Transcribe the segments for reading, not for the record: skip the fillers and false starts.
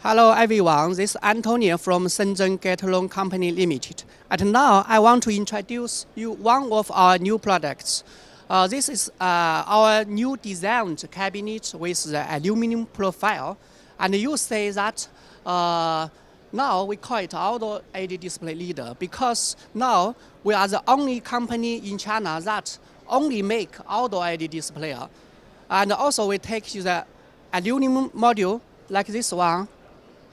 Hello everyone, this is Antonio from Shenzhen Getron Company Limited. And now I want to introduce you one of our new products. This is our new designed cabinet with the aluminum profile. And you say that now we call it outdoor LED display leader because now we are the only company in China that only make outdoor LED display. And also we take the aluminum module like this one,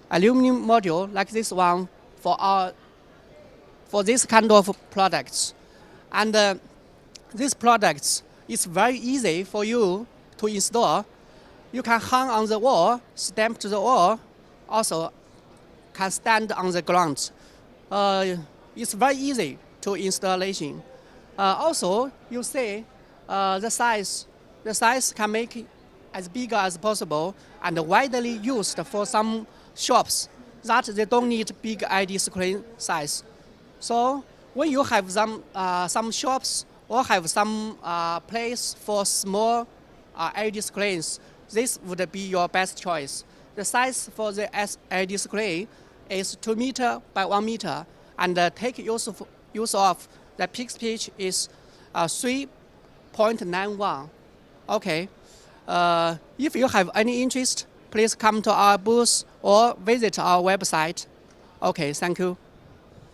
aluminum module like this one for this kind of products. And these products is very easy for you to install. You can hang on the wall, stamp to the wall, also can stand on the ground. It's very easy to installation. Also, you see the size can make it as big as possible and widely used for some shops that they don't need big LED screen size. So when you have some shops or have some place for small LED screens, this would be your best choice. The size for the LED screen is 2 meter by 1 meter, and take use of the peak pitch is 3.91. Okay. If you have any interest, please come to our booth or visit our website. Okay, thank you.